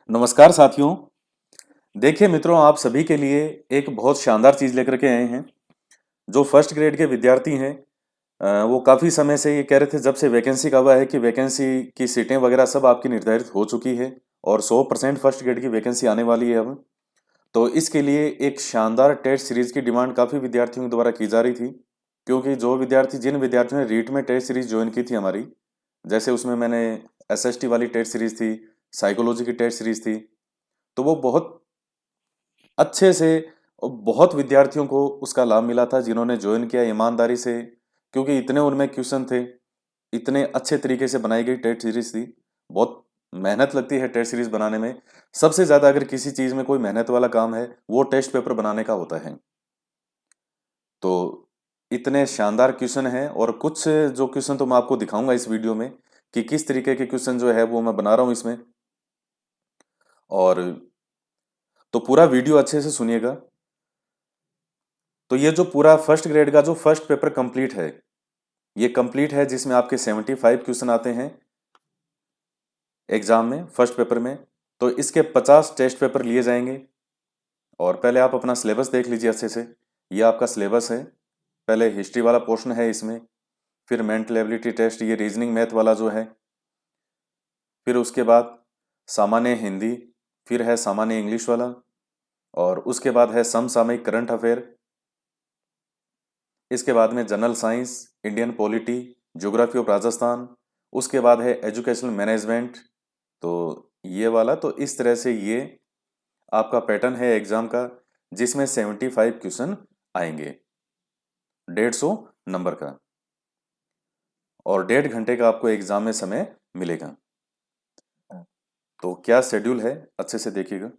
नमस्कार साथियों। देखिए मित्रों, आप सभी के लिए एक बहुत शानदार चीज़ लेकर के आए हैं। जो फर्स्ट ग्रेड के विद्यार्थी हैं, वो काफ़ी समय से ये कह रहे थे, जब से वैकेंसी का हुआ है कि वैकेंसी की सीटें वगैरह सब आपकी निर्धारित हो चुकी है और 100% फर्स्ट ग्रेड की वैकेंसी आने वाली है अब। तो इसके लिए एक शानदार टेस्ट सीरीज की डिमांड काफ़ी विद्यार्थियों के द्वारा की जा रही थी, क्योंकि जिन विद्यार्थियों ने रीट में टेस्ट सीरीज ज्वाइन की थी हमारी, जैसे उसमें मैंने एसएसटी वाली टेस्ट सीरीज थी, साइकोलॉजी की टेस्ट सीरीज थी, तो वो बहुत अच्छे से और बहुत विद्यार्थियों को उसका लाभ मिला था जिन्होंने ज्वाइन किया ईमानदारी से, क्योंकि इतने उनमें क्वेश्चन थे, इतने अच्छे तरीके से बनाई गई टेस्ट सीरीज थी। बहुत मेहनत लगती है टेस्ट सीरीज बनाने में। सबसे ज्यादा अगर किसी चीज में कोई मेहनत वाला काम है वो टेस्ट पेपर बनाने का होता है। तो इतने शानदार क्वेश्चन हैं, और कुछ जो क्वेश्चन तो मैं आपको दिखाऊंगा इस वीडियो में कि किस तरीके के क्वेश्चन जो है वो मैं बना रहा हूं इसमें। और तो पूरा वीडियो अच्छे से सुनिएगा। तो ये जो पूरा फर्स्ट ग्रेड का जो फर्स्ट पेपर कंप्लीट है, ये कंप्लीट है, जिसमें आपके 75 क्वेश्चन आते हैं एग्जाम में, फर्स्ट पेपर में। तो इसके 50 टेस्ट पेपर लिए जाएंगे। और पहले आप अपना सिलेबस देख लीजिए अच्छे से। ये आपका सिलेबस है। पहले हिस्ट्री वाला पोर्शन है इसमें, फिर मेंटल एबिलिटी टेस्ट, ये रीजनिंग मैथ वाला जो है, फिर उसके बाद सामान्य हिंदी, फिर है सामान्य इंग्लिश वाला, और उसके बाद है समसामयिक करंट अफेयर। इसके बाद में general science, Indian polity, geography of Rajasthan. उसके बाद है एजुकेशनल मैनेजमेंट। तो ये वाला, तो इस तरह से ये आपका पैटर्न है एग्जाम का, जिसमें 75 क्वेश्चन आएंगे, 150 नंबर का, और 1.5 घंटे का आपको एग्जाम में समय मिलेगा। तो क्या शेड्यूल है, अच्छे से देखिएगा।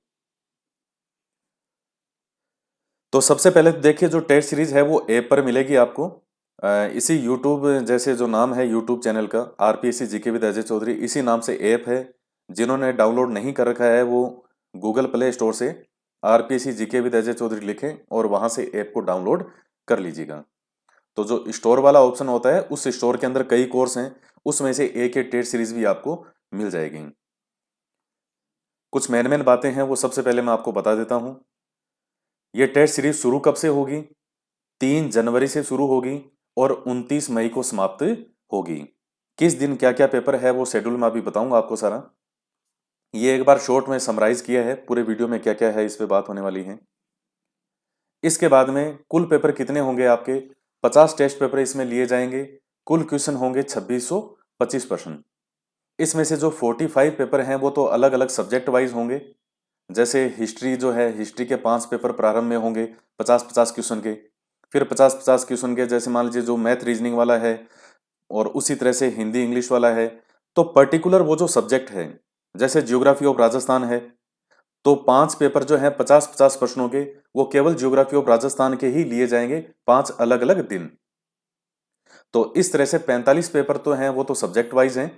तो सबसे पहले तो देखिए, जो टेस्ट सीरीज है वो ऐप पर मिलेगी आपको। इसी यूट्यूब, जैसे जो नाम है यूट्यूब चैनल का, RPSC GK with Ajay Chaudhary, इसी नाम से ऐप है। जिन्होंने डाउनलोड नहीं कर रखा है वो गूगल प्ले स्टोर से RPSC GK with Ajay Chaudhary लिखें और वहां से ऐप को डाउनलोड कर लीजिएगा। तो जो स्टोर वाला ऑप्शन होता है, उस स्टोर के अंदर कई कोर्स हैं, उसमें से एक एक टेस्ट सीरीज भी आपको मिल जाएगी। कुछ मेन मेन बातें हैं, वो सबसे पहले मैं आपको बता देता हूँ। ये टेस्ट सीरीज शुरू कब से होगी? 3 जनवरी से शुरू होगी और 29 मई को समाप्त होगी। किस दिन क्या क्या पेपर है वो शेड्यूल में अभी बताऊंगा आपको सारा। ये एक बार शॉर्ट में समराइज किया है, पूरे वीडियो में क्या क्या है इस पे बात होने वाली है। इसके बाद में कुल पेपर कितने होंगे आपके? 50 टेस्ट पेपर इसमें लिए जाएंगे। कुल क्वेश्चन होंगे 2600, 25%। इसमें से जो 45 पेपर हैं वो तो अलग अलग सब्जेक्ट वाइज होंगे। जैसे हिस्ट्री जो है, हिस्ट्री के 5 पेपर प्रारंभ में होंगे, 50-50 क्वेश्चन के। फिर 50-50 क्वेश्चन के, जैसे मान लीजिए जो मैथ रीजनिंग वाला है, और उसी तरह से हिंदी इंग्लिश वाला है। तो पर्टिकुलर वो जो सब्जेक्ट है, जैसे ज्योग्राफी ऑफ राजस्थान है, तो 5 पेपर जो है 50-50 प्रश्नों के, वो केवल ज्योग्राफी ऑफ राजस्थान के ही लिए जाएंगे, 5 अलग अलग दिन। तो इस तरह से 45 पेपर तो हैं, वो तो सब्जेक्ट वाइज हैं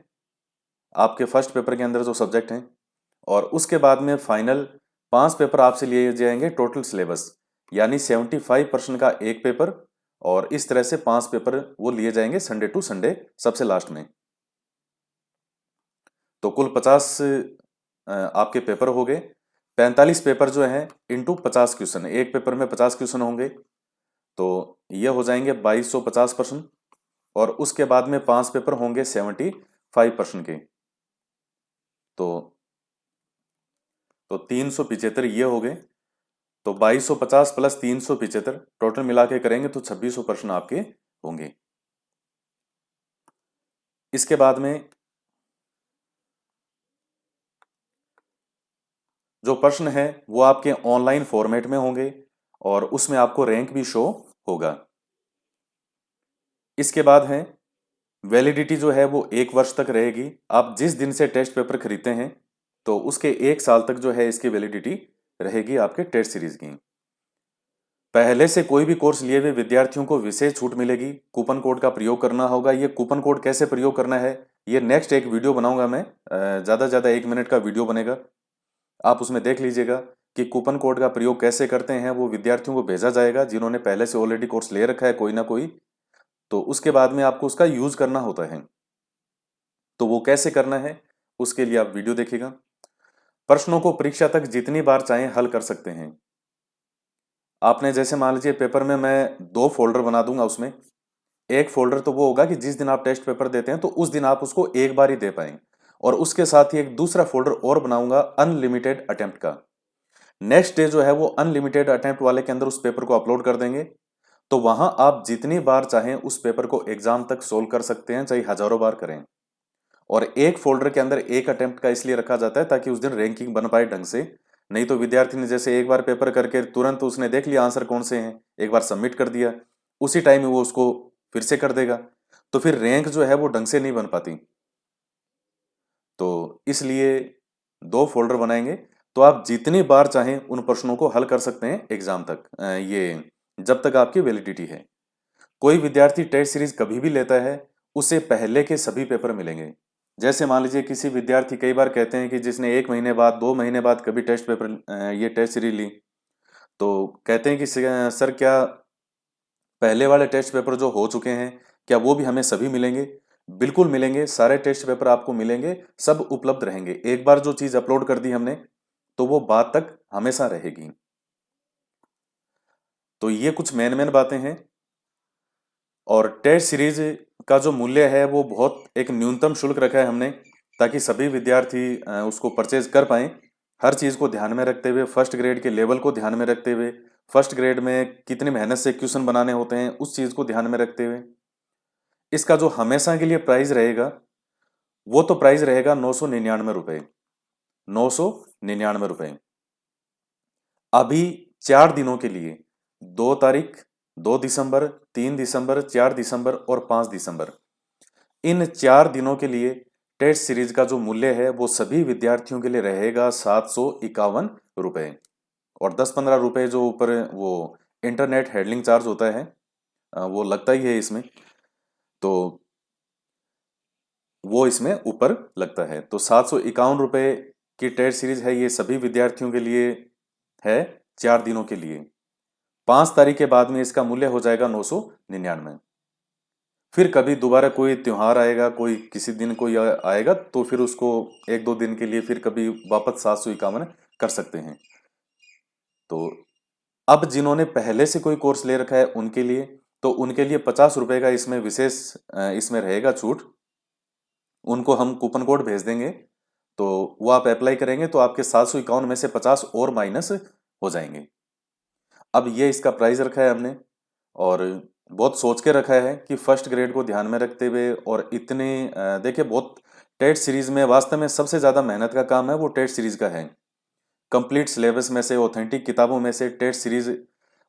आपके फर्स्ट पेपर के अंदर जो सब्जेक्ट हैं। और उसके बाद में फाइनल 5 पेपर आपसे लिए जाएंगे टोटल सिलेबस, यानी 75% का एक पेपर। और इस तरह से 5 पेपर वो लिए जाएंगे संडे टू संडे, सबसे लास्ट में। तो कुल 50 आपके पेपर हो गए। 45 पेपर जो हैं इंटू 50 क्वेश्चन, एक पेपर में 50 क्वेश्चन होंगे, तो ये हो जाएंगे 2250%। और उसके बाद में 5 पेपर होंगे 75% के। तो 375 ये हो गए। तो 2250 प्लस 375 टोटल मिला के करेंगे तो 2600 प्रश्न आपके होंगे। इसके बाद में जो प्रश्न है वो आपके ऑनलाइन फॉर्मेट में होंगे, और उसमें आपको रैंक भी शो होगा। इसके बाद है वैलिडिटी, जो है वो 1 वर्ष तक रहेगी। आप जिस दिन से टेस्ट पेपर खरीदते हैं, तो उसके 1 साल तक जो है इसकी वैलिडिटी रहेगी आपके टेस्ट सीरीज की। पहले से कोई भी कोर्स लिए हुए विद्यार्थियों को विशेष छूट मिलेगी। कूपन कोड का प्रयोग करना होगा। ये कूपन कोड कैसे प्रयोग करना है, ये नेक्स्ट एक वीडियो बनाऊंगा मैं, ज़्यादा से ज़्यादा 1 मिनट का वीडियो बनेगा, आप उसमें देख लीजिएगा कि कूपन कोड का प्रयोग कैसे करते हैं। वो विद्यार्थियों को भेजा जाएगा जिन्होंने पहले से ऑलरेडी कोर्स ले रखा है कोई ना कोई। तो उसके बाद में आपको उसका यूज करना होता है। तो वो कैसे करना है, उसके लिए आप वीडियो देखिएगा। प्रश्नों को परीक्षा तक जितनी बार चाहें हल कर सकते हैं। आपने जैसे मान लीजिए पेपर में मैं 2 फ़ोल्डर बना दूँगा उसमें, एक फ़ोल्डर तो वो होगा कि जिस दिन आप टेस्ट पेपर देते हैं तो उस दिन आप उसको एक बार ही दे पाएँ और उसके साथ ही एक दूसरा फ़ोल्डर और बनाऊँगा अनलिमिटेड अटेम्प्ट का। नेक्स्ट डे जो है वो अनलिमिटेड अटेम्प्ट वाले के अंदर उस पेपर को अपलोड कर देंगे, तो वहाँ आप जितनी बार चाहें उस पेपर को एग्ज़ाम तक सोल्व कर सकते हैं, चाहे हज़ारों बार करें। और एक फ़ोल्डर के अंदर एक अटेम्प्ट का इसलिए रखा जाता है ताकि उस दिन रैंकिंग बन पाए ढंग से। नहीं तो विद्यार्थी ने जैसे एक बार पेपर करके तुरंत उसने देख लिया आंसर कौन से हैं, एक बार सबमिट कर दिया, उसी टाइम में वो उसको फिर से कर देगा, तो फिर रैंक जो है वो ढंग से नहीं बन पाती। तो इसलिए 2 फ़ोल्डर बनाएंगे, तो आप जितनी बार चाहें उन प्रश्नों को हल कर सकते हैं एग्ज़ाम तक, ये जब तक आपकी वैलिडिटी है। कोई विद्यार्थी टेस्ट सीरीज कभी भी लेता है, उसे पहले के सभी पेपर मिलेंगे। जैसे मान लीजिए किसी विद्यार्थी कई बार कहते हैं कि जिसने 1 महीने बाद, 2 महीने बाद कभी टेस्ट पेपर ये टेस्ट सीरीज ली, तो कहते हैं कि सर क्या पहले वाले टेस्ट पेपर जो हो चुके हैं, क्या वो भी हमें सभी मिलेंगे? बिल्कुल मिलेंगे, सारे टेस्ट पेपर आपको मिलेंगे, सब उपलब्ध रहेंगे। एक बार जो चीज़ अपलोड कर दी हमने, तो वो बाद तक हमेशा रहेगी। तो ये कुछ मेन-मेन बातें हैं और टेस्ट सीरीज का जो मूल्य है वो बहुत एक न्यूनतम शुल्क रखा है हमने ताकि सभी विद्यार्थी उसको परचेज कर पाएं। हर चीज़ को ध्यान में रखते हुए, फर्स्ट ग्रेड के लेवल को ध्यान में रखते हुए, फर्स्ट ग्रेड में कितनी मेहनत से क्वेश्चन बनाने होते हैं उस चीज़ को ध्यान में रखते हुए इसका जो हमेशा के लिए प्राइस रहेगा वो तो प्राइस रहेगा 999 रुपये। 999 रुपये अभी 4 दिनों के लिए, 2 तारीख, 2 दिसंबर, 3 दिसंबर, 4 दिसंबर और 5 दिसंबर, इन 4 दिनों के लिए टेस्ट सीरीज का जो मूल्य है वो सभी विद्यार्थियों के लिए रहेगा 751 रुपये। और 10-15 रुपये जो ऊपर वो इंटरनेट हैंडलिंग चार्ज होता है वो लगता ही है इसमें, तो वो इसमें ऊपर लगता है। तो 751 रुपये की टेस्ट सीरीज है, ये सभी विद्यार्थियों के लिए है 4 दिनों के लिए। 5 तारीख के बाद में इसका मूल्य हो जाएगा 999। फिर कभी दोबारा कोई त्योहार आएगा, कोई किसी दिन कोई आएगा तो फिर उसको 1-2 दिन के लिए फिर कभी वापस 751 कर सकते हैं। तो अब जिन्होंने पहले से कोई कोर्स ले रखा है उनके लिए, तो उनके लिए 50 रुपये का इसमें विशेष इसमें रहेगा छूट। उनको हम कूपन कोड भेज देंगे, तो वो आप अप्लाई करेंगे तो आपके 751 में से 50 और माइनस हो जाएंगे। अब ये इसका प्राइस रखा है हमने और बहुत सोच के रखा है कि फर्स्ट ग्रेड को ध्यान में रखते हुए और इतने देखिए बहुत टेस्ट सीरीज में वास्तव में सबसे ज़्यादा मेहनत का काम है वो टेस्ट सीरीज का है। कंप्लीट सिलेबस में से, ऑथेंटिक किताबों में से टेस्ट सीरीज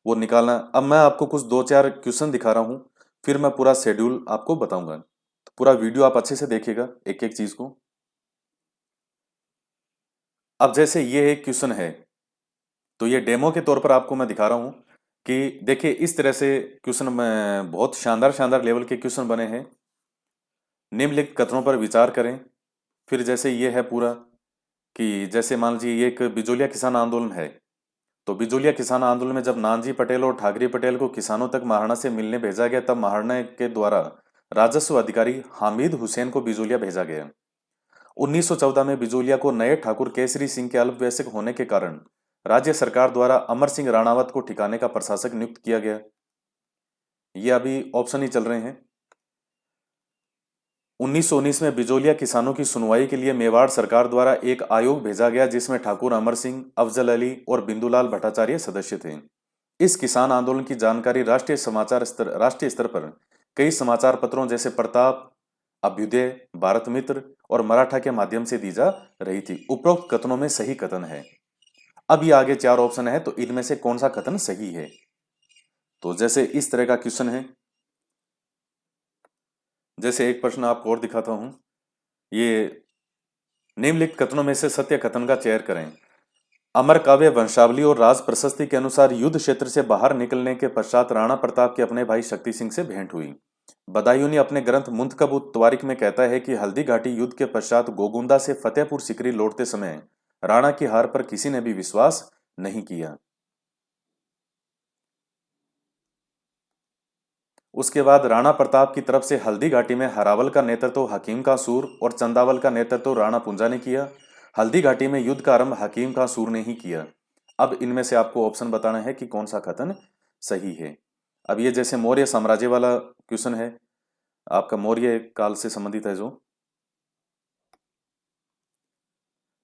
वो निकालना। अब मैं आपको कुछ 2-4 क्वेश्चन दिखा रहा हूँ, फिर मैं पूरा शेड्यूल आपको बताऊंगा, तो पूरा वीडियो आप अच्छे से देखिएगा एक एक चीज़ को। अब जैसे ये एक क्वेश्चन है, तो ये डेमो के तौर पर आपको मैं दिखा रहा हूँ कि देखिए इस तरह से क्वेश्चन में बहुत शानदार शानदार लेवल के क्वेश्चन बने हैं। निम्नलिखित कथनों पर विचार करें। फिर जैसे ये है पूरा कि जैसे मान लीजिए ये एक बिजोलिया किसान आंदोलन है, तो बिजोलिया किसान आंदोलन में जब नानजी पटेल और ठाकरे पटेल को किसानों तक महाराणा से मिलने भेजा गया तब महाराणा के द्वारा राजस्व अधिकारी हामिद हुसैन को बिजोलिया भेजा गया। 1914 में बिजोलिया को नए ठाकुर केसरी सिंह के अल्पवयस्क होने के कारण राज्य सरकार द्वारा अमर सिंह राणावत को ठिकाने का प्रशासक नियुक्त किया गया। ये अभी ऑप्शन ही चल रहे हैं। 1919 में बिजोलिया किसानों की सुनवाई के लिए मेवाड़ सरकार द्वारा एक आयोग भेजा गया जिसमें ठाकुर अमर सिंह, अफजल अली और बिंदुलाल भट्टाचार्य सदस्य थे। इस किसान आंदोलन की जानकारी राष्ट्रीय स्तर पर कई समाचार पत्रों जैसे प्रताप, अभ्युदय, भारत मित्र और मराठा के माध्यम से दी जा रही थी। उपरोक्त कथनों में सही कथन है। अब ये आगे 4 ऑप्शन है, तो इनमें से कौन सा कथन सही है? तो जैसे इस तरह का क्वेश्चन है, जैसे एक प्रश्न आपको और दिखाता हूं। ये निम्नलिखित कथनों में से सत्य कथन का चयन करें। अमर काव्य वंशावली और राज प्रशस्ति के अनुसार युद्ध क्षेत्र से बाहर निकलने के पश्चात राणा प्रताप के अपने भाई शक्ति सिंह से भेंट हुई। बदायूं अपने ग्रंथ मुंतखब उत तवारीख में कहता है कि हल्दी घाटी युद्ध के पश्चात गोगुंदा से फतेहपुर सिकरी लौटते समय राणा की हार पर किसी ने भी विश्वास नहीं किया। उसके बाद राणा प्रताप की तरफ से हल्दी घाटी में हरावल का नेतृत्व हकीम का सूर और चंदावल का नेतृत्व राणा पुंजा ने किया। हल्दी घाटी में युद्ध का आरंभ हकीम खां सूर ने ही किया। अब इनमें से आपको ऑप्शन बताना है कि कौन सा कथन सही है। अब ये जैसे मौर्य साम्राज्य वाला क्वेश्चन है, आपका मौर्य काल से संबंधित है जो।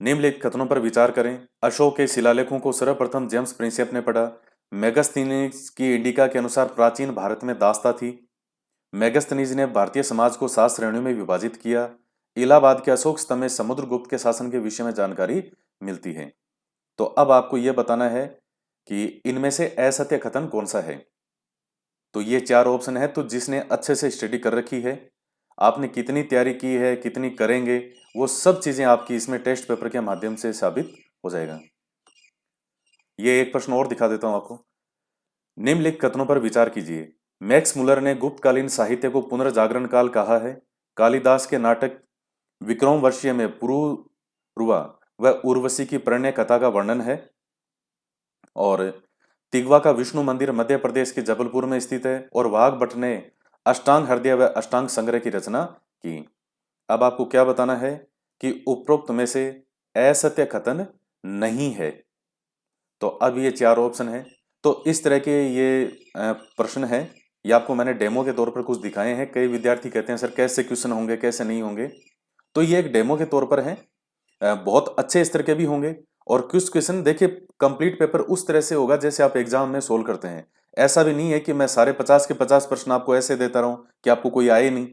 निम्नलिखित कथनों पर विचार करें। अशोक के शिलालेखों को सर्वप्रथम जेम्स प्रिंसेप ने पढ़ा। मेगस्थनीज की इंडिका के अनुसार प्राचीन भारत में दास्ता थी। मेगस्थनीज ने भारतीय समाज को 7 श्रेणियों में विभाजित किया। इलाहाबाद के अशोक स्तंभ में समुद्रगुप्त के शासन के विषय में जानकारी मिलती है। तो अब आपको यह बताना है कि इनमें से असत्य कथन कौन सा है। तो ये 4 ऑप्शन है, तो जिसने अच्छे से स्टडी कर रखी है, आपने कितनी तैयारी की है, कितनी करेंगे, वो सब चीजें आपकी इसमें टेस्ट पेपर के माध्यम से साबित हो जाएगा। ये एक प्रश्न और दिखा देता हूं आपको। निम्नलिखित कथनों पर विचार कीजिए। मैक्स मुलर ने गुप्तकालीन साहित्य को पुनर्जागरण काल कहा है। कालिदास के नाटक विक्रमोर्वशीय में पुरूरवा व उर्वशी की प्रणय कथा का वर्णन है। और तिगवा का विष्णु मंदिर मध्य प्रदेश के जबलपुर में स्थित है। और वाघ भट्ट ने अष्टांग हृदय व अष्टांग संग्रह की रचना की। अब आपको क्या बताना है कि उपरोक्त में से असत्य कथन नहीं है। तो अब ये 4 ऑप्शन है। तो इस तरह के ये प्रश्न है। ये आपको मैंने डेमो के तौर पर कुछ दिखाए हैं। कई विद्यार्थी कहते हैं सर कैसे क्वेश्चन होंगे, कैसे नहीं होंगे। तो ये एक डेमो के तौर पर है। बहुत अच्छे स्तर के भी होंगे। और कुछ क्वेश्चन देखिए, कंप्लीट पेपर उस तरह से होगा जैसे आप एग्जाम में सोल्व करते हैं। ऐसा भी नहीं है कि मैं सारे 50 के 50 प्रश्न आपको ऐसे देता रहूं कि आपको कोई आए नहीं।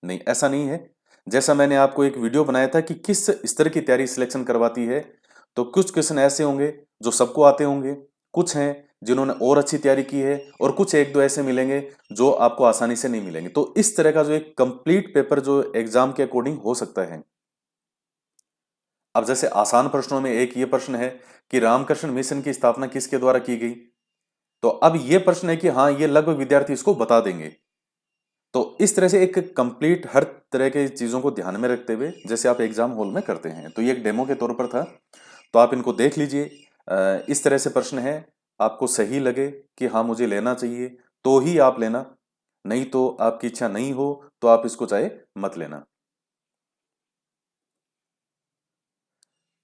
नहीं, ऐसा नहीं है। जैसा मैंने आपको एक वीडियो बनाया था कि किस स्तर की तैयारी सिलेक्शन करवाती है, तो कुछ क्वेश्चन ऐसे होंगे जो सबको आते होंगे, कुछ हैं जिन्होंने और अच्छी तैयारी की है, और कुछ एक दो ऐसे मिलेंगे जो आपको आसानी से नहीं मिलेंगे। तो इस तरह का जो एक कंप्लीट पेपर जो एग्जाम के अकॉर्डिंग हो सकता है। अब जैसे आसान प्रश्नों में एक ये प्रश्न है कि रामकृष्ण मिशन की स्थापना किसके द्वारा की गई। तो अब ये प्रश्न है कि हाँ, ये लगभग विद्यार्थी इसको बता देंगे। तो इस तरह से एक कंप्लीट हर तरह के चीजों को ध्यान में रखते हुए जैसे आप एग्जाम हॉल में करते हैं। तो ये एक डेमो के तौर पर था, तो आप इनको देख लीजिए। इस तरह से प्रश्न है, आपको सही लगे कि हाँ मुझे लेना चाहिए तो ही आप लेना, नहीं तो आपकी इच्छा नहीं हो तो आप इसको चाहे मत लेना।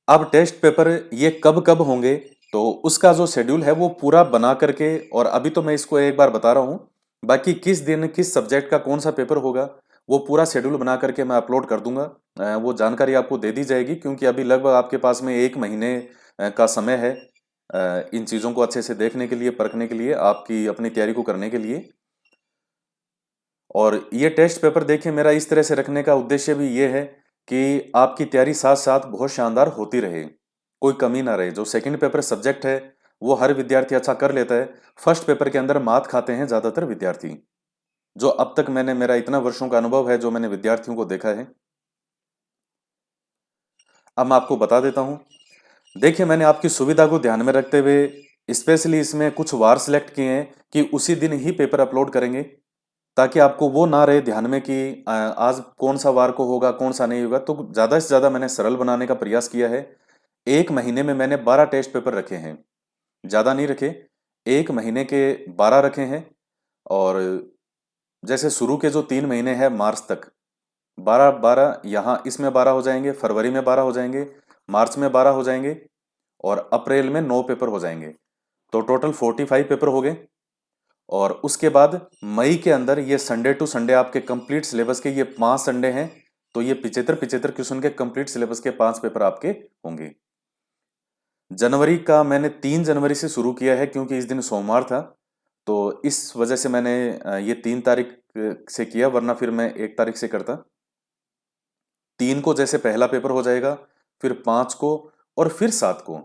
अब टेस्ट पेपर ये कब कब होंगे, तो उसका जो शेड्यूल है वो पूरा बना करके, और अभी तो मैं इसको एक बार बता रहा हूँ, बाकी किस दिन किस सब्जेक्ट का कौन सा पेपर होगा वो पूरा शेड्यूल बना करके मैं अपलोड कर दूंगा। वो जानकारी आपको दे दी जाएगी, क्योंकि अभी लगभग आपके पास में 1 महीने का समय है इन चीज़ों को अच्छे से देखने के लिए, परखने के लिए, आपकी अपनी तैयारी को करने के लिए। और ये टेस्ट पेपर देखिए, मेरा इस तरह से रखने का उद्देश्य भी ये है कि आपकी तैयारी साथ साथ बहुत शानदार होती रहे, कोई कमी ना रहे। जो सेकंड पेपर सब्जेक्ट है वो हर विद्यार्थी अच्छा कर लेता है, फर्स्ट पेपर के अंदर मात खाते हैं ज्यादातर विद्यार्थी। जो अब तक मैंने, मेरा इतना वर्षों का अनुभव है, जो मैंने विद्यार्थियों को देखा है। अब मैं आपको बता देता हूँ। देखिए, मैंने आपकी सुविधा को ध्यान में रखते हुए स्पेशली इसमें कुछ वार सिलेक्ट किए हैं कि उसी दिन ही पेपर अपलोड करेंगे, ताकि आपको वो ना रहे ध्यान में कि आज कौन सा वार को होगा, कौन सा नहीं होगा। तो ज्यादा से ज्यादा मैंने सरल बनाने का प्रयास किया है। 1 महीने में मैंने 12 टेस्ट पेपर रखे हैं, ज्यादा नहीं रखे। 1 महीने के 12 रखे हैं। और जैसे शुरू के जो 3 महीने हैं मार्च तक, 12 12 यहाँ इसमें 12 हो जाएंगे, फरवरी में 12 हो जाएंगे, मार्च में 12 हो जाएंगे, और अप्रैल में 9 पेपर हो जाएंगे। तो टोटल 45 पेपर हो गए। और उसके बाद मई के अंदर ये संडे टू संडे आपके कंप्लीट सिलेबस के ये 5 संडे हैं। तो ये 75 क्वेश्चन के कंप्लीट सिलेबस के 5 पेपर आपके होंगे। जनवरी का मैंने 3 जनवरी से शुरू किया है, क्योंकि इस दिन सोमवार था। तो इस वजह से मैंने ये 3 तारीख से किया, वरना फिर मैं 1 तारीख से करता। 3 को जैसे पहला पेपर हो जाएगा, फिर 5 को, और फिर 7 को।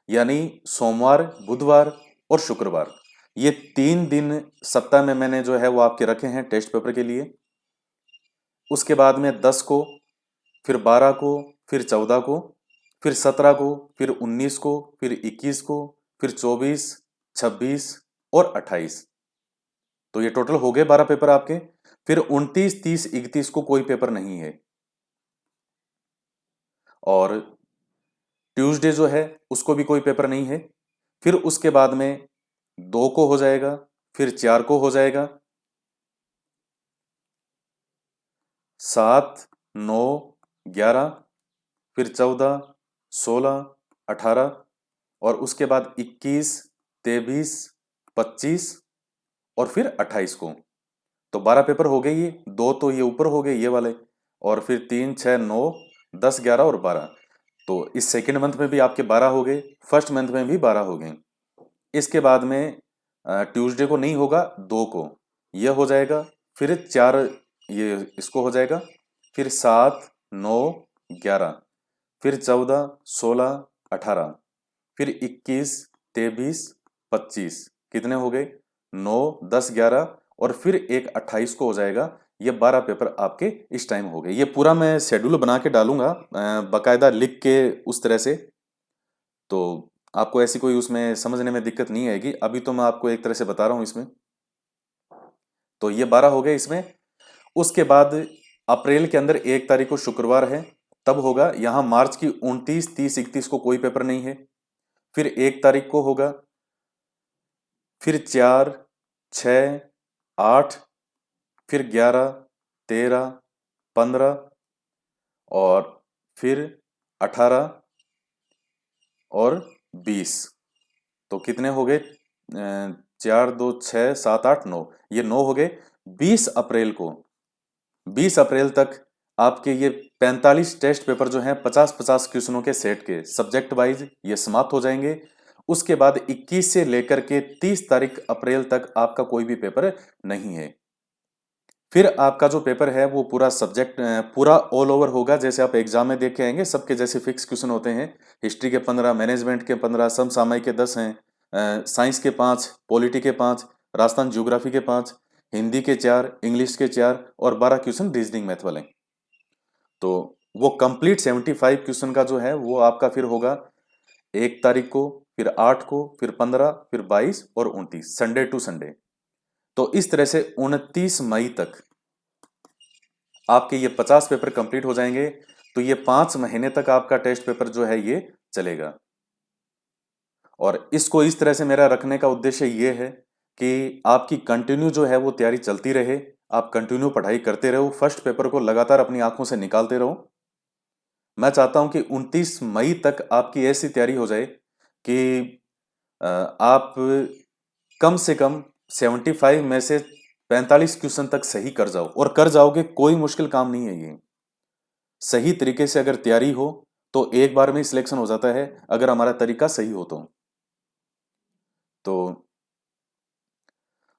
यानी सोमवार, बुधवार और शुक्रवार, ये 3 दिन सप्ताह में मैंने जो है वो आपके रखे हैं टेस्ट पेपर के लिए। उसके बाद में 10 को, फिर 12 को, फिर 14 को, फिर 17 को, फिर 19 को, फिर 21 को, फिर 24, 26 और 28। तो ये टोटल हो गए 12 पेपर आपके। फिर 29, 30, 31 को कोई पेपर नहीं है। और ट्यूसडे जो है उसको भी कोई पेपर नहीं है। फिर उसके बाद में 2 को हो जाएगा, फिर 4 को हो जाएगा, 7, 9, 11, फिर 14, 16, 18 और उसके बाद 21, 23, 25 और फिर 28 को। तो 12 पेपर हो गए, ये दो तो ये ऊपर हो गए ये वाले, और फिर 3, 6, 9, 10, 11 और 12। तो इस सेकेंड मंथ में भी आपके 12 हो गए, फर्स्ट मंथ में भी 12 हो गए। इसके बाद में ट्यूसडे को नहीं होगा, 2 को ये हो जाएगा, फिर 4 ये इसको हो जाएगा, फिर 7, 9, 11, फिर 14, 16, 18, फिर 21, 23, 25 कितने हो गए, 9, 10, 11 और फिर एक 28 को हो जाएगा। ये 12 पेपर आपके इस टाइम हो गए। ये पूरा मैं शेड्यूल बना के डालूंगा बकायदा लिख के उस तरह से, तो आपको ऐसी कोई उसमें समझने में दिक्कत नहीं आएगी। अभी तो मैं आपको एक तरह से बता रहा हूँ इसमें। तो ये 12 हो गए इसमें। उसके बाद अप्रैल के अंदर 1 तारीख को शुक्रवार है, तब होगा। यहाँ मार्च की 29, 30, 31 को कोई पेपर नहीं है। फिर 1 तारीख को होगा, फिर 4, 6, 8, फिर 11, 13, 15 और फिर 18 और 20। तो कितने हो गए, 4, 2, 6, 7, 8, 9, ये 9 हो गए। 20 अप्रैल को, 20 अप्रैल तक आपके ये 45 टेस्ट पेपर जो हैं 50-50 क्वेश्चनों के सेट के सब्जेक्ट वाइज ये समाप्त हो जाएंगे। उसके बाद 21 से लेकर के 30 तारीख अप्रैल तक आपका कोई भी पेपर नहीं है। फिर आपका जो पेपर है वो पूरा सब्जेक्ट पूरा ऑल ओवर होगा, जैसे आप एग्जाम में देख के आएंगे सबके जैसे फिक्स क्वेश्चन होते हैं। हिस्ट्री के 15, मैनेजमेंट के 15, समसामयिक के 10 हैं, साइंस के 5, पॉलिटी के 5, राजस्थान ज्योग्राफी के 5, हिंदी के 4, इंग्लिश के 4 और 12 क्वेश्चन रीजनिंग मैथ वाले। तो वो कंप्लीट 75 क्वेश्चन का जो है वो आपका फिर होगा 1 तारीख को, फिर 8 को, फिर 15, फिर 22 और 29, संडे टू संडे। तो इस तरह से 29 मई तक आपके ये 50 पेपर कंप्लीट हो जाएंगे। तो ये 5 महीने तक आपका टेस्ट पेपर जो है ये चलेगा। और इसको इस तरह से मेरा रखने का उद्देश्य ये है कि आपकी कंटिन्यू जो है वो तैयारी चलती रहे, आप कंटिन्यू पढ़ाई करते रहो, फर्स्ट पेपर को लगातार अपनी आंखों से निकालते रहो। मैं चाहता हूं कि 29 मई तक आपकी ऐसी तैयारी हो जाए कि आप कम से कम 75 में से 45 क्वेश्चन तक सही कर जाओ, और कर जाओगे, कोई मुश्किल काम नहीं है ये। सही तरीके से अगर तैयारी हो तो एक बार में ही सिलेक्शन हो जाता है, अगर हमारा तरीका सही हो तो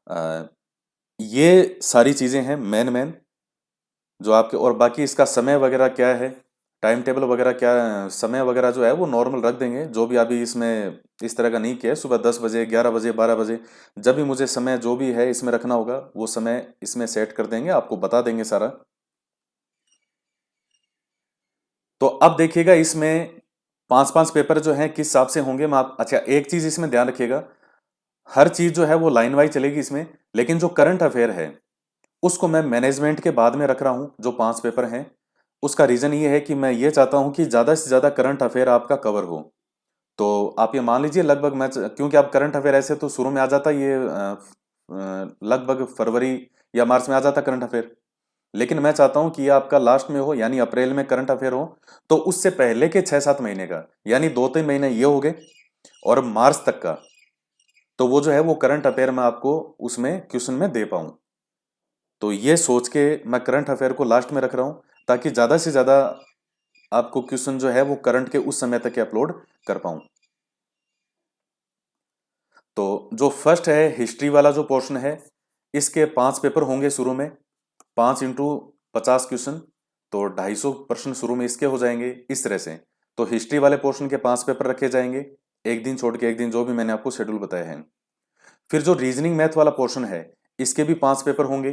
अ, ये सारी चीजें हैं मेन मेन जो आपके। और बाकी इसका समय वगैरह क्या है, टाइम टेबल वगैरह क्या, समय वगैरह जो है वो नॉर्मल रख देंगे, जो भी अभी इसमें इस तरह का नहीं किया है। सुबह 10 बजे, 11 बजे, 12 बजे, जब भी मुझे समय जो भी है इसमें रखना होगा वो समय इसमें सेट कर देंगे, आपको बता देंगे सारा। तो अब देखिएगा इसमें 5-5 पेपर जो हैं किस हिसाब से होंगे। मैं आप अच्छा एक चीज इसमें ध्यान रखिएगा, हर चीज जो है वो लाइन वाइज चलेगी इसमें, लेकिन जो करंट अफेयर है उसको मैं मैनेजमेंट के बाद में रख रहा हूं, जो 5 पेपर हैं। उसका रीजन ये है कि मैं ये चाहता हूं कि ज्यादा से ज्यादा करंट अफेयर आपका कवर हो। तो आप ये मान लीजिए लगभग मैं क्योंकि आप करंट अफेयर ऐसे तो शुरू में आ जाता ये लगभग फरवरी या मार्च में आ जाता करंट अफेयर, लेकिन मैं चाहता हूं कि ये आपका लास्ट में हो, यानी अप्रैल में करंट अफेयर हो। तो उससे पहले के 6-7 महीने का, यानी 2-3 महीने ये हो गए, और मार्च तक का, तो वो जो है वो करंट अफेयर मैं आपको उसमें क्वेश्चन में दे पाऊं। तो ये सोच के मैं करंट अफेयर को लास्ट में रख रहा हूं, ताकि ज्यादा से ज्यादा आपको क्वेश्चन जो है वो करंट के उस समय तक अपलोड कर पाऊं। तो जो फर्स्ट है हिस्ट्री वाला जो पोर्शन है, इसके 5 पेपर होंगे शुरू में, 5 × 50 क्वेश्चन, तो 250 प्रश्न शुरू में इसके हो जाएंगे इस तरह से। तो हिस्ट्री वाले पोर्शन के 5 पेपर रखे जाएंगे, एक दिन छोड़ के एक दिन, जो भी मैंने आपको शेड्यूल बताया है। फिर जो रीजनिंग मैथ वाला पोर्शन है, इसके भी 5 पेपर होंगे,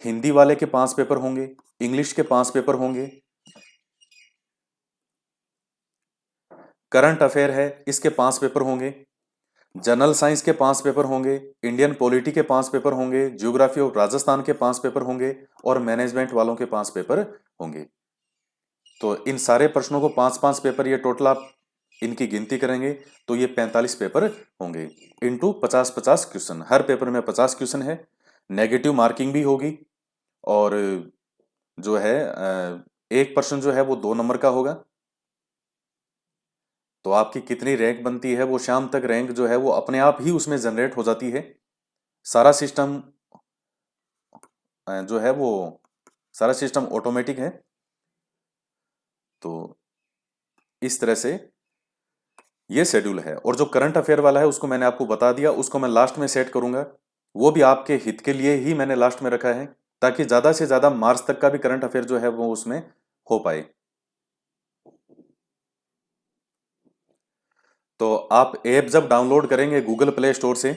हिंदी वाले के 5 पेपर होंगे, इंग्लिश के 5 पेपर होंगे, करंट अफेयर है इसके 5 पेपर होंगे, जनरल साइंस के 5 पेपर होंगे, इंडियन पॉलिटी के 5 पेपर होंगे, ज्योग्राफी ऑफ राजस्थान के 5 पेपर होंगे, और मैनेजमेंट वालों के 5 पेपर होंगे। तो इन सारे प्रश्नों को 5-5 पेपर, ये टोटल आप इनकी गिनती करेंगे तो ये 45 पेपर होंगे, इंटू 50-50 क्वेश्चन। हर पेपर में 50 क्वेश्चन है, नेगेटिव मार्किंग भी होगी, और जो है 1 प्रश्न जो है वो 2 नंबर का होगा। तो आपकी कितनी रैंक बनती है वो शाम तक रैंक जो है वो अपने आप ही उसमें जनरेट हो जाती है। सारा सिस्टम जो है वो सारा सिस्टम ऑटोमेटिक है। तो इस तरह से ये शेड्यूल है। और जो करंट अफेयर वाला है उसको मैंने आपको बता दिया, उसको मैं लास्ट में सेट करूंगा। वो भी आपके हित के लिए ही मैंने लास्ट में रखा है, ताकि ज्यादा से ज्यादा मार्च तक का भी करंट अफेयर जो है वो उसमें हो पाए। तो आप ऐप जब डाउनलोड करेंगे गूगल प्ले स्टोर से,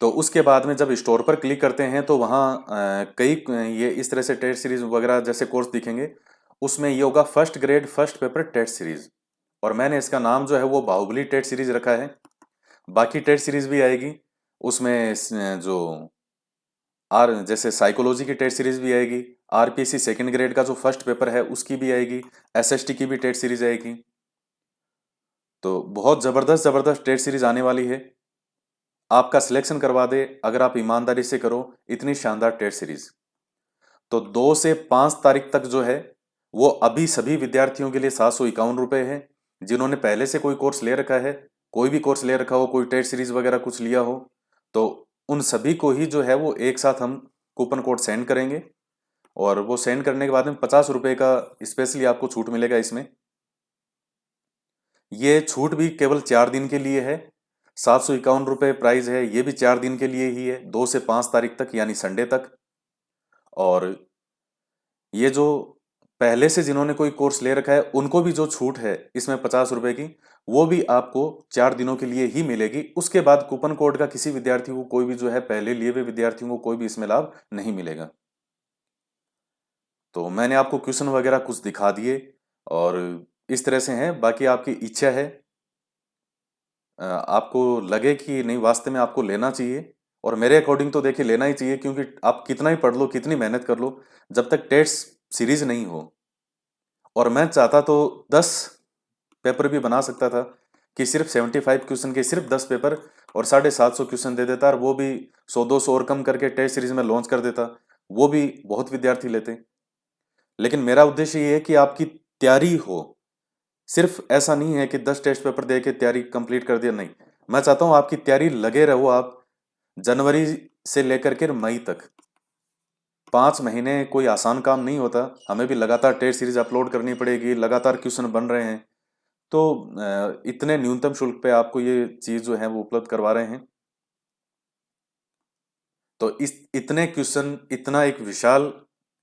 तो उसके बाद में जब स्टोर पर क्लिक करते हैं तो वहाँ कई ये इस तरह से टेस्ट सीरीज वगैरह जैसे कोर्स दिखेंगे। उसमें ये होगा first grade first paper test series, और मैंने इसका नाम जो है वो बाहुबली टेस्ट सीरीज रखा है। बाकी टेस्ट सीरीज भी आएगी उसमें, जो आर जैसे साइकोलॉजी की टेस्ट सीरीज भी आएगी, आरपीसी सेकंड ग्रेड का जो फर्स्ट पेपर है उसकी भी आएगी, एसएसटी की भी टेस्ट सीरीज आएगी। तो बहुत जबरदस्त जबरदस्त टेस्ट सीरीज आने वाली है। आपका सिलेक्शन करवा दे अगर आप ईमानदारी से करो इतनी शानदार टेस्ट सीरीज। तो 2 से 5 तारीख तक जो है वो अभी सभी विद्यार्थियों के लिए 751 रुपये है। जिन्होंने पहले से कोई कोर्स ले रखा है, कोई भी कोर्स ले रखा हो, कोई टेस्ट सीरीज वगैरह कुछ लिया हो, तो उन सभी को ही जो है वो एक साथ हम कूपन कोड सेंड करेंगे। और वो सेंड करने के बाद में 50 रुपये का स्पेशली आपको छूट मिलेगा इसमें। ये छूट भी केवल 4 दिन के लिए है। 751 रुपये प्राइस है, ये भी 4 दिन के लिए ही है, 2 से 5 तारीख तक यानी संडे तक। और ये जो पहले से जिन्होंने कोई कोर्स ले रखा है उनको भी जो छूट है इसमें 50 रुपए की, वो भी आपको 4 दिनों के लिए ही मिलेगी। उसके बाद कूपन कोड का किसी विद्यार्थी को, कोई भी जो है पहले लिए हुए विद्यार्थियों को कोई भी इसमें लाभ नहीं मिलेगा। तो मैंने आपको क्वेश्चन वगैरह कुछ दिखा दिए और इस तरह से हैं। बाकी आपकी इच्छा है, आपको लगे कि नहीं वास्तव में आपको लेना चाहिए, और मेरे अकॉर्डिंग तो देखिए लेना ही चाहिए, क्योंकि आप कितना ही पढ़ लो कितनी मेहनत कर लो, जब तक टेस्ट सीरीज नहीं हो। और मैं चाहता तो 10 पेपर भी बना सकता था कि सिर्फ 75 क्वेश्चन के सिर्फ 10 पेपर और 750 क्वेश्चन दे देता, और वो भी 100-200 और कम करके टेस्ट सीरीज में लॉन्च कर देता। वो भी बहुत विद्यार्थी लेते। लेकिन मेरा उद्देश्य ये है कि आपकी तैयारी हो। सिर्फ ऐसा नहीं है कि 10 टेस्ट पेपर दे के तैयारी कंप्लीट कर दिया, नहीं। मैं चाहता हूँ आपकी तैयारी लगे रहो आप, जनवरी से लेकर के मई तक। 5 महीने कोई आसान काम नहीं होता, हमें भी लगातार टेस्ट सीरीज अपलोड करनी पड़ेगी, लगातार क्वेश्चन बन रहे हैं। तो इतने न्यूनतम शुल्क पे आपको ये चीज जो है वो उपलब्ध करवा रहे हैं। तो इस इतने क्वेश्चन, इतना एक विशाल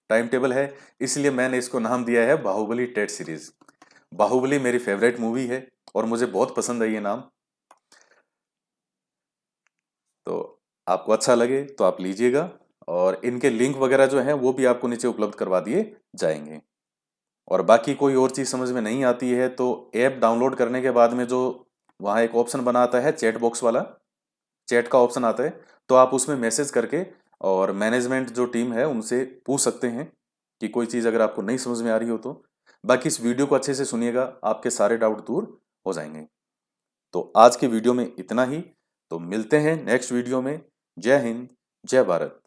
टाइम टेबल है, इसलिए मैंने इसको नाम दिया है बाहुबली टेट सीरीज। बाहुबली मेरी फेवरेट मूवी है और मुझे बहुत पसंद है ये नाम। तो आपको अच्छा लगे तो आप लीजिएगा, और इनके लिंक वगैरह जो है वो भी आपको नीचे उपलब्ध करवा दिए जाएंगे। और बाकी कोई और चीज़ समझ में नहीं आती है तो ऐप डाउनलोड करने के बाद में जो वहाँ एक ऑप्शन बना आता है चैट बॉक्स वाला, चैट का ऑप्शन आता है, तो आप उसमें मैसेज करके और मैनेजमेंट जो टीम है उनसे पूछ सकते हैं कि कोई चीज़ अगर आपको नहीं समझ में आ रही हो तो। बाकी इस वीडियो को अच्छे से सुनिएगा, आपके सारे डाउट दूर हो जाएंगे। तो आज के वीडियो में इतना ही। तो मिलते हैं नेक्स्ट वीडियो में। जय हिंद, जय भारत।